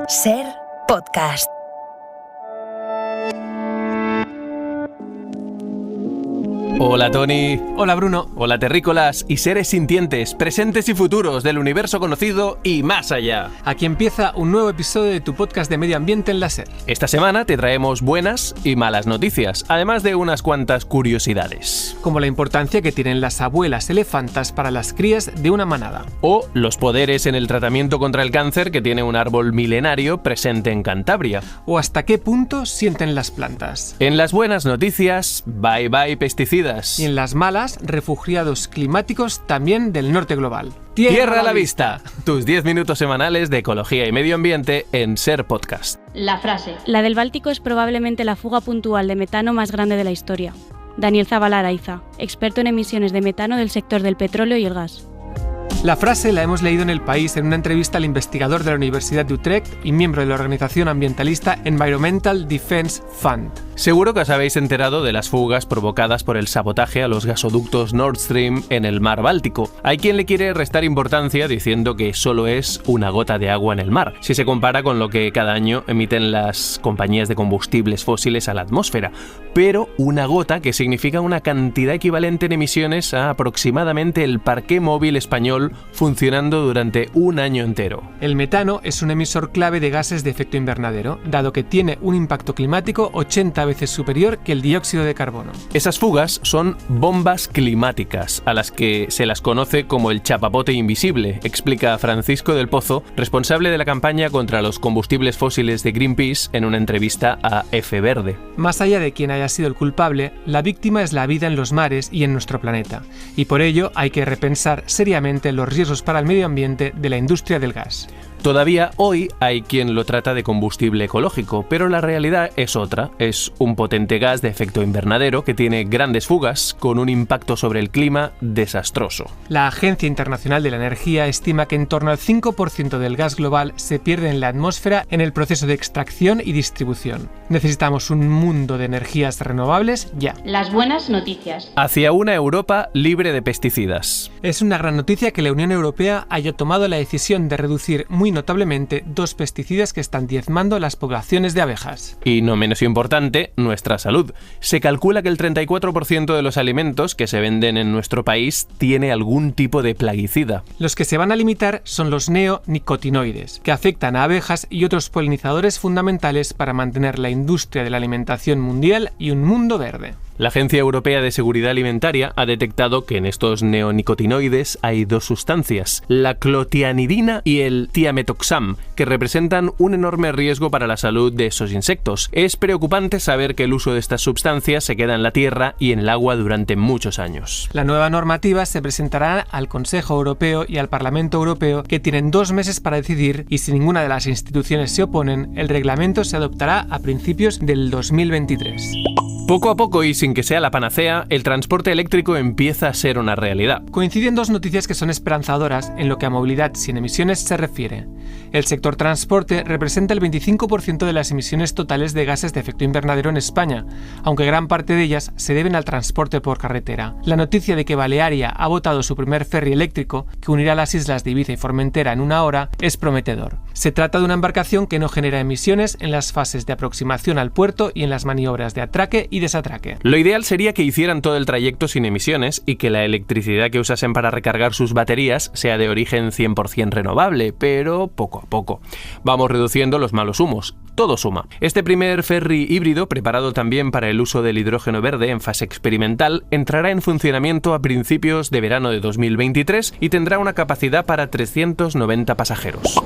Ser Podcast. Hola Tony. Hola Bruno. Hola terrícolas y seres sintientes, presentes y futuros del universo conocido y más allá. Aquí empieza un nuevo episodio de tu podcast de medio ambiente en la SER. Esta semana te traemos buenas y malas noticias, además de unas cuantas curiosidades. Como la importancia que tienen las abuelas elefantas para las crías de una manada. O los poderes en el tratamiento contra el cáncer que tiene un árbol milenario presente en Cantabria. O hasta qué punto sienten las plantas. En las buenas noticias, bye bye pesticidas. Y en las malas, refugiados climáticos también del norte global. ¡Tierra a la vista! Tus 10 minutos semanales de ecología y medio ambiente en Ser Podcast. La frase. La del Báltico es probablemente la fuga puntual de metano más grande de la historia. Daniel Zabala Araiza, experto en emisiones de metano del sector del petróleo y el gas. La frase la hemos leído en El País en una entrevista al investigador de la Universidad de Utrecht y miembro de la organización ambientalista Environmental Defense Fund. Seguro que os habéis enterado de las fugas provocadas por el sabotaje a los gasoductos Nord Stream en el mar Báltico. Hay quien le quiere restar importancia diciendo que solo es una gota de agua en el mar, si se compara con lo que cada año emiten las compañías de combustibles fósiles a la atmósfera. Pero una gota que significa una cantidad equivalente en emisiones a aproximadamente el parque móvil español funcionando durante un año entero. El metano es un emisor clave de gases de efecto invernadero, dado que tiene un impacto climático 80 veces superior que el dióxido de carbono. Esas fugas son bombas climáticas, a las que se las conoce como el chapapote invisible, explica Francisco del Pozo, responsable de la campaña contra los combustibles fósiles de Greenpeace en una entrevista a F Verde. Más allá de quien haya sido el culpable, la víctima es la vida en los mares y en nuestro planeta, y por ello hay que repensar seriamente los riesgos para el medio ambiente de la industria del gas. Todavía hoy hay quien lo trata de combustible ecológico, pero la realidad es otra. Es un potente gas de efecto invernadero que tiene grandes fugas con un impacto sobre el clima desastroso. La Agencia Internacional de la Energía estima que en torno al 5% del gas global se pierde en la atmósfera en el proceso de extracción y distribución. Necesitamos un mundo de energías renovables ya. Las buenas noticias. Hacia una Europa libre de pesticidas. Es una gran noticia que la Unión Europea haya tomado la decisión de reducir muy notablemente dos pesticidas que están diezmando las poblaciones de abejas. Y no menos importante, nuestra salud. Se calcula que el 34% de los alimentos que se venden en nuestro país tiene algún tipo de plaguicida. Los que se van a limitar son los neonicotinoides, que afectan a abejas y otros polinizadores fundamentales para mantener la industria de la alimentación mundial y un mundo verde. La Agencia Europea de Seguridad Alimentaria ha detectado que en estos neonicotinoides hay dos sustancias, la clotianidina y el thiamethoxam, que representan un enorme riesgo para la salud de esos insectos. Es preocupante saber que el uso de estas sustancias se queda en la tierra y en el agua durante muchos años. La nueva normativa se presentará al Consejo Europeo y al Parlamento Europeo, que tienen 2 meses para decidir, y si ninguna de las instituciones se oponen, el reglamento se adoptará a principios del 2023. Poco a poco y sin que sea la panacea, el transporte eléctrico empieza a ser una realidad. Coinciden dos noticias que son esperanzadoras en lo que a movilidad sin emisiones se refiere. El sector transporte representa el 25% de las emisiones totales de gases de efecto invernadero en España, aunque gran parte de ellas se deben al transporte por carretera. La noticia de que Balearia ha botado su primer ferry eléctrico, que unirá las islas de Ibiza y Formentera en 1 hora, es prometedor. Se trata de una embarcación que no genera emisiones en las fases de aproximación al puerto y en las maniobras de atraque y desatraque. Lo ideal sería que hicieran todo el trayecto sin emisiones y que la electricidad que usasen para recargar sus baterías sea de origen 100% renovable, pero poco a poco. Vamos reduciendo los malos humos. Todo suma. Este primer ferry híbrido, preparado también para el uso del hidrógeno verde en fase experimental, entrará en funcionamiento a principios de verano de 2023 y tendrá una capacidad para 390 pasajeros.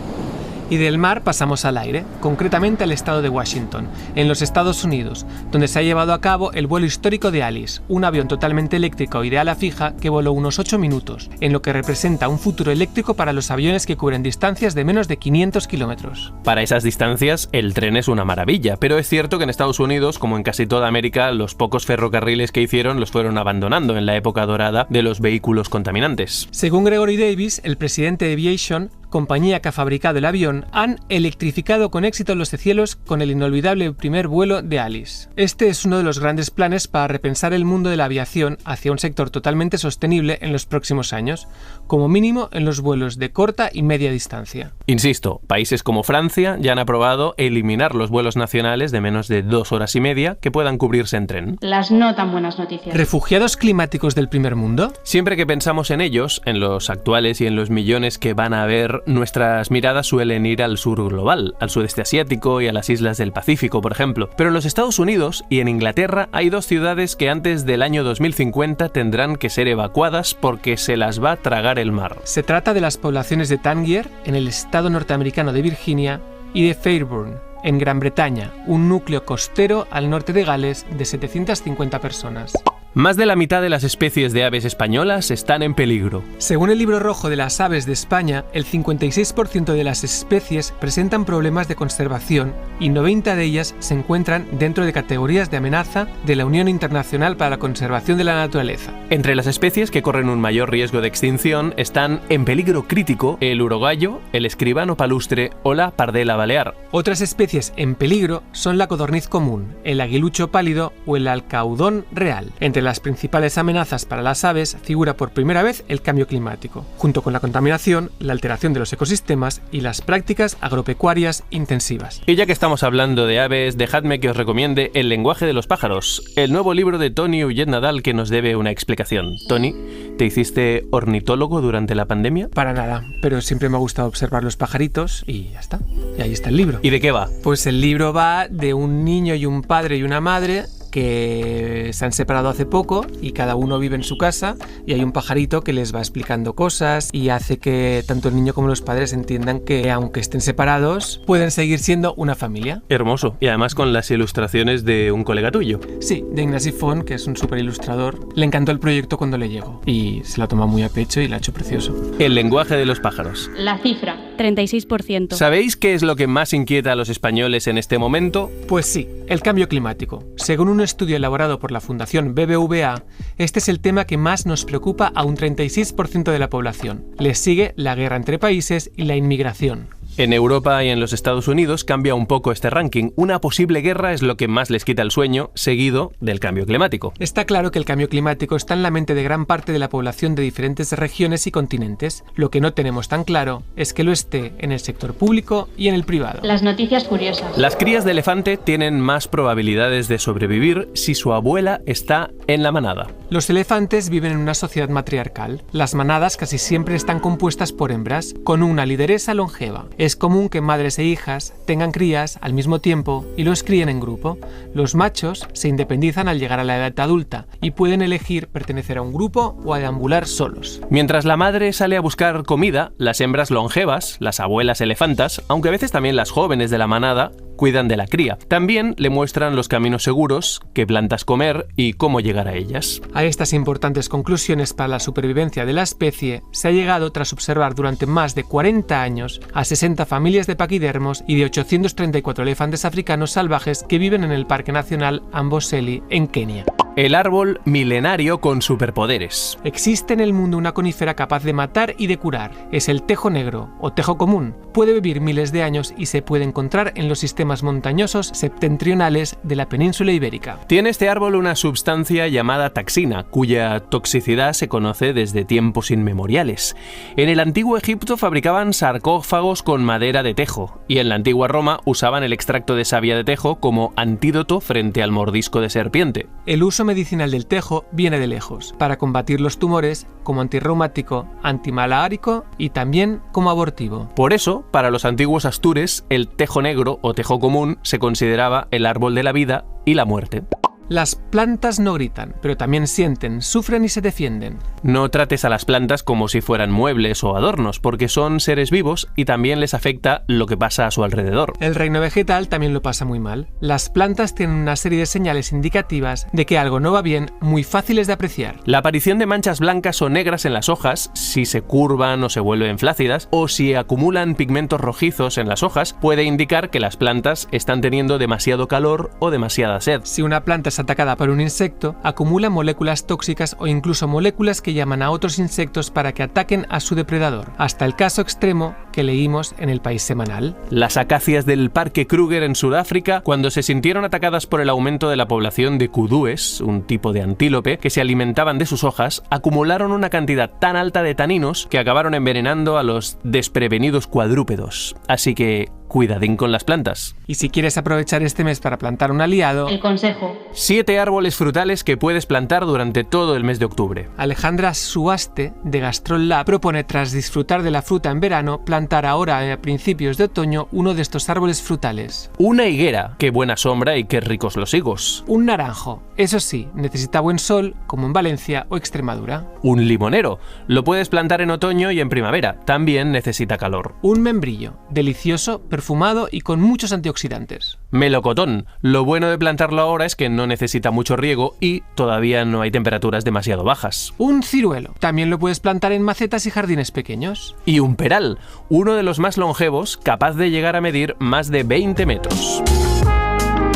Y del mar pasamos al aire, concretamente al estado de Washington, en los Estados Unidos, donde se ha llevado a cabo el vuelo histórico de Alice, un avión totalmente eléctrico y de ala fija que voló unos 8 minutos, en lo que representa un futuro eléctrico para los aviones que cubren distancias de menos de 500 kilómetros. Para esas distancias, el tren es una maravilla, pero es cierto que en Estados Unidos, como en casi toda América, los pocos ferrocarriles que hicieron los fueron abandonando en la época dorada de los vehículos contaminantes. Según Gregory Davis, el presidente de Aviation, compañía que ha fabricado el avión, han electrificado con éxito los cielos con el inolvidable primer vuelo de Alice. Este es uno de los grandes planes para repensar el mundo de la aviación hacia un sector totalmente sostenible en los próximos años, como mínimo en los vuelos de corta y media distancia. Insisto, países como Francia ya han aprobado eliminar los vuelos nacionales de menos de 2 horas y media que puedan cubrirse en tren. Las no tan buenas noticias. ¿Refugiados climáticos del primer mundo? Siempre que pensamos en ellos, en los actuales y en los millones que van a haber, nuestras miradas suelen ir al sur global, al sudeste asiático y a las islas del Pacífico, por ejemplo. Pero en los Estados Unidos y en Inglaterra hay 2 ciudades que antes del año 2050 tendrán que ser evacuadas porque se las va a tragar el mar. Se trata de las poblaciones de Tangier, en el estado norteamericano de Virginia, y de Fairburn, en Gran Bretaña, un núcleo costero al norte de Gales de 750 personas. Más de la mitad de las especies de aves españolas están en peligro. Según el Libro Rojo de las Aves de España, el 56% de las especies presentan problemas de conservación y 90 de ellas se encuentran dentro de categorías de amenaza de la Unión Internacional para la Conservación de la Naturaleza. Entre las especies que corren un mayor riesgo de extinción están en peligro crítico el urogallo, el escribano palustre o la pardela balear. Otras especies en peligro son la codorniz común, el aguilucho pálido o el alcaudón real. Entre las principales amenazas para las aves figura por primera vez el cambio climático, junto con la contaminación, la alteración de los ecosistemas y las prácticas agropecuarias intensivas. Y ya que estamos hablando de aves, dejadme que os recomiende El lenguaje de los pájaros, el nuevo libro de Toni Ullet Nadal que nos debe una explicación. Toni, ¿te hiciste ornitólogo durante la pandemia? Para nada, pero siempre me ha gustado observar los pajaritos y ya está. Y ahí está el libro. ¿Y de qué va? Pues el libro va de un niño y un padre y una madre que se han separado hace poco y cada uno vive en su casa y hay un pajarito que les va explicando cosas y hace que tanto el niño como los padres entiendan que aunque estén separados pueden seguir siendo una familia. Hermoso, y además con las ilustraciones de un colega tuyo. Sí, de Ignasi Font, que es un súper ilustrador. Le encantó el proyecto cuando le llegó y se lo ha tomado muy a pecho y lo ha hecho precioso. El lenguaje de los pájaros. La cifra. 36%. ¿Sabéis qué es lo que más inquieta a los españoles en este momento? Pues sí, el cambio climático. Según un estudio elaborado por la Fundación BBVA, este es el tema que más nos preocupa a un 36% de la población. Le sigue la guerra entre países y la inmigración. En Europa y en los Estados Unidos cambia un poco este ranking. Una posible guerra es lo que más les quita el sueño, seguido del cambio climático. Está claro que el cambio climático está en la mente de gran parte de la población de diferentes regiones y continentes. Lo que no tenemos tan claro es que lo esté en el sector público y en el privado. Las noticias curiosas. Las crías de elefante tienen más probabilidades de sobrevivir si su abuela está en la manada. Los elefantes viven en una sociedad matriarcal. Las manadas casi siempre están compuestas por hembras, con una lideresa longeva. Es común que madres e hijas tengan crías al mismo tiempo y los críen en grupo. Los machos se independizan al llegar a la edad adulta y pueden elegir pertenecer a un grupo o a deambular solos. Mientras la madre sale a buscar comida, las hembras longevas, las abuelas elefantas, aunque a veces también las jóvenes de la manada, cuidan de la cría. También le muestran los caminos seguros, qué plantas comer y cómo llegar a ellas. A estas importantes conclusiones para la supervivencia de la especie se ha llegado tras observar durante más de 40 años a 60 familias de paquidermos y de 834 elefantes africanos salvajes que viven en el Parque Nacional Amboseli, en Kenia. El árbol milenario con superpoderes. Existe en el mundo una conífera capaz de matar y de curar. Es el tejo negro o tejo común. Puede vivir miles de años y se puede encontrar en los sistemas montañosos septentrionales de la península ibérica. Tiene este árbol una sustancia llamada taxina, cuya toxicidad se conoce desde tiempos inmemoriales. En el antiguo Egipto fabricaban sarcófagos con madera de tejo y en la antigua Roma usaban el extracto de savia de tejo como antídoto frente al mordisco de serpiente. El uso medicinal del tejo viene de lejos, para combatir los tumores, como antirreumático, antimalárico y también como abortivo. Por eso, para los antiguos astures, el tejo negro o tejo común se consideraba el árbol de la vida y la muerte. Las plantas no gritan, pero también sienten, sufren y se defienden. No trates a las plantas como si fueran muebles o adornos, porque son seres vivos y también les afecta lo que pasa a su alrededor. El reino vegetal también lo pasa muy mal. Las plantas tienen una serie de señales indicativas de que algo no va bien, muy fáciles de apreciar. La aparición de manchas blancas o negras en las hojas, si se curvan o se vuelven flácidas, o si acumulan pigmentos rojizos en las hojas, puede indicar que las plantas están teniendo demasiado calor o demasiada sed. Si una planta es atacada por un insecto, acumula moléculas tóxicas o incluso moléculas que llaman a otros insectos para que ataquen a su depredador, hasta el caso extremo que leímos en El País Semanal. Las acacias del Parque Kruger en Sudáfrica, cuando se sintieron atacadas por el aumento de la población de kudúes, un tipo de antílope, que se alimentaban de sus hojas, acumularon una cantidad tan alta de taninos que acabaron envenenando a los desprevenidos cuadrúpedos. Así que cuidadín con las plantas. Y si quieres aprovechar este mes para plantar un aliado, El consejo. 7 árboles frutales que puedes plantar durante todo el mes de octubre. Alejandra Suaste, de Gastrol Lab, propone, tras disfrutar de la fruta en verano, plantar ahora, a principios de otoño, uno de estos árboles frutales. Una higuera, qué buena sombra y qué ricos los higos. Un naranjo, eso sí, necesita buen sol, como en Valencia o Extremadura. Un limonero, lo puedes plantar en otoño y en primavera, también necesita calor. Un membrillo, delicioso, perfumado y con muchos antioxidantes. Melocotón, lo bueno de plantarlo ahora es que no necesita mucho riego y todavía no hay temperaturas demasiado bajas. Un ciruelo, también lo puedes plantar en macetas y jardines pequeños. Y un peral, uno de los más longevos, capaz de llegar a medir más de 20 metros.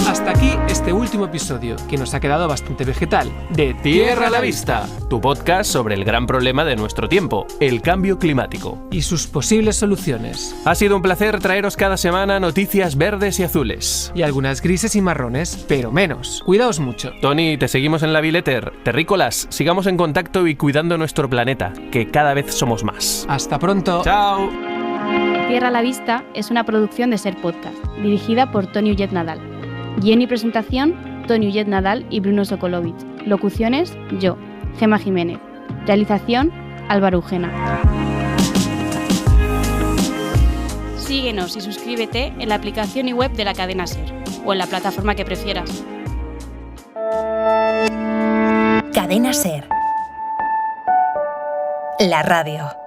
Hasta aquí este último episodio, que nos ha quedado bastante vegetal, de Tierra a la Vista, tu podcast sobre el gran problema de nuestro tiempo, el cambio climático. y sus posibles soluciones. Ha sido un placer traeros cada semana noticias verdes y azules. Y algunas grises y marrones, pero menos. Cuidaos mucho. Tony, te seguimos en la Bileter. Terrícolas, sigamos en contacto y cuidando nuestro planeta, que cada vez somos más. Hasta pronto. ¡Chao! Tierra a la Vista es una producción de Ser Podcast, dirigida por Toni Ullet Nadal. Guión y presentación, Toni Ullet Nadal y Bruno Sokolovic. Locuciones, yo, Gemma Jiménez. Realización, Álvaro Ujena. Síguenos y suscríbete en la aplicación y web de la cadena Ser, o en la plataforma que prefieras. Cadena Ser. La radio.